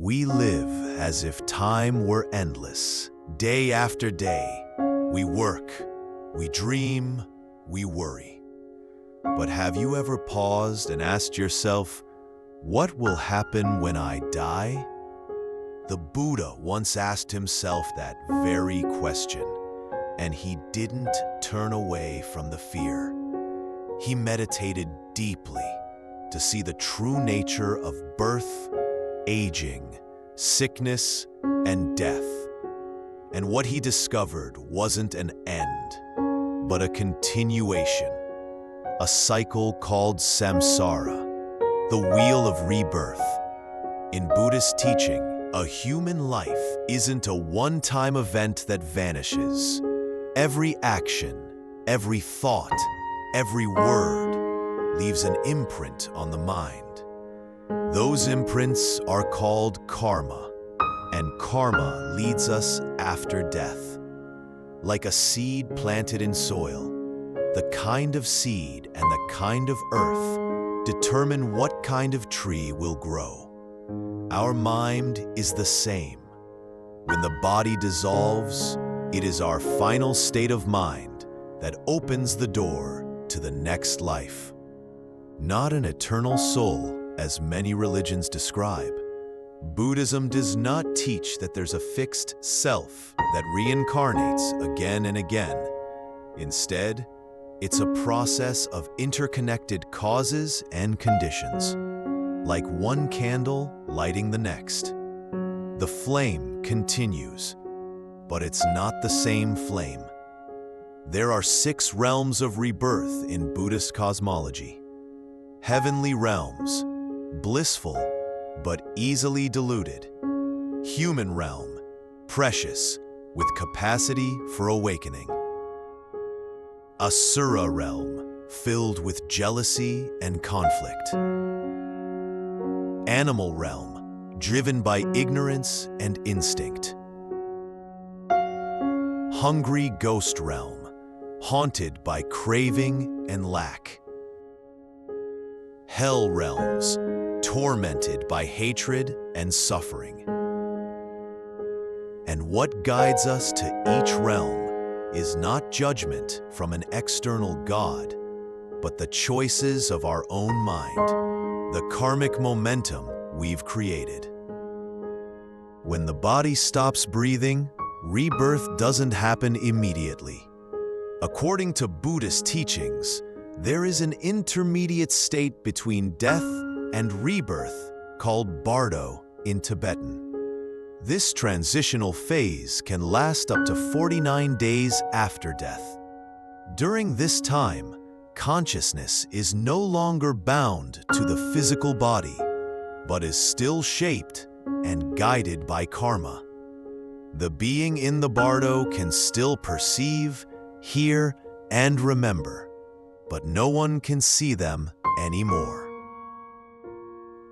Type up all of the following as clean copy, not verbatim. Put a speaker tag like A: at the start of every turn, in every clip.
A: We live as if time were endless. Day after day, we work, we dream, we worry. But have you ever paused and asked yourself, what will happen when I die? The Buddha once asked himself that very question, and he didn't turn away from the fear. He meditated deeply to see the true nature of birth, aging, sickness, and death. And what he discovered wasn't an end, but a continuation, a cycle called samsara, the wheel of rebirth. In Buddhist teaching, a human life isn't a one-time event that vanishes. Every action, every thought, every word leaves an imprint on the mind. Those imprints are called karma, and karma leads us after death. Like a seed planted in soil, the kind of seed and the kind of earth determine what kind of tree will grow. Our mind is the same. When the body dissolves, it is our final state of mind that opens the door to the next life. Not an eternal soul, as many religions describe. Buddhism does not teach that there's a fixed self that reincarnates again and again. Instead, it's a process of interconnected causes and conditions, like one candle lighting the next. The flame continues, but it's not the same flame. There are 6 realms of rebirth in Buddhist cosmology. Heavenly realms, blissful but easily diluted. Human realm, precious, with capacity for awakening. Asura realm, filled with jealousy and conflict. Animal realm, driven by ignorance and instinct. Hungry ghost realm, haunted by craving and lack. Hell realms, tormented by hatred and suffering. And what guides us to each realm is not judgment from an external God, but the choices of our own mind, the karmic momentum we've created. When the body stops breathing, rebirth doesn't happen immediately. According to Buddhist teachings, there is an intermediate state between death and rebirth called Bardo in Tibetan. This transitional phase can last up to 49 days after death. During this time, consciousness is no longer bound to the physical body, but is still shaped and guided by karma. The being in the Bardo can still perceive, hear, and remember, but no one can see them anymore.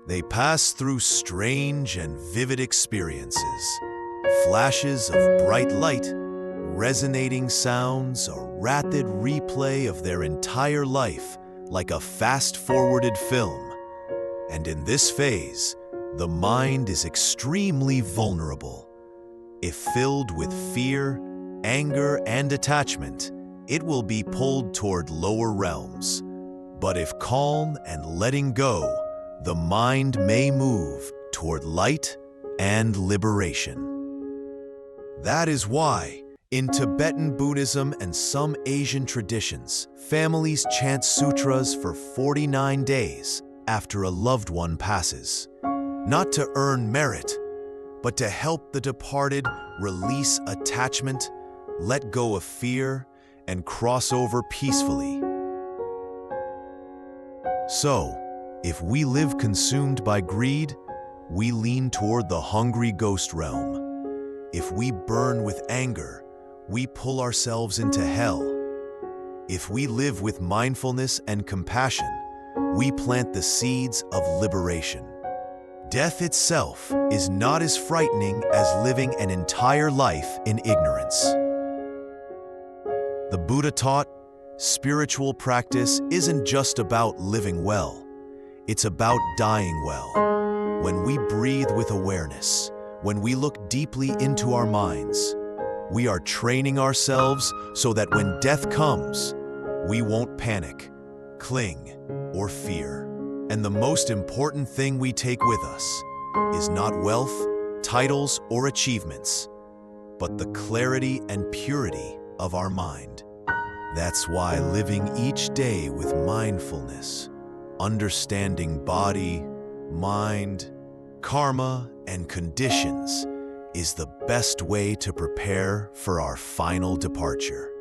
A: They pass through strange and vivid experiences, flashes of bright light, resonating sounds, a rapid replay of their entire life like a fast-forwarded film. And in this phase, the mind is extremely vulnerable. If filled with fear, anger, and attachment, it will be pulled toward lower realms. But if calm and letting go, the mind may move toward light and liberation. That is why, in Tibetan Buddhism and some Asian traditions, families chant sutras for 49 days after a loved one passes, not to earn merit, but to help the departed release attachment, let go of fear, and cross over peacefully. So, if we live consumed by greed, we lean toward the hungry ghost realm. If we burn with anger, we pull ourselves into hell. If we live with mindfulness and compassion, we plant the seeds of liberation. Death itself is not as frightening as living an entire life in ignorance. The Buddha taught, spiritual practice isn't just about living well. It's about dying well. When we breathe with awareness, when we look deeply into our minds, we are training ourselves so that when death comes, we won't panic, cling, or fear. And the most important thing we take with us is not wealth, titles, or achievements, but the clarity and purity of our mind. That's why living each day with mindfulness, understanding body, mind, karma, and conditions is the best way to prepare for our final departure.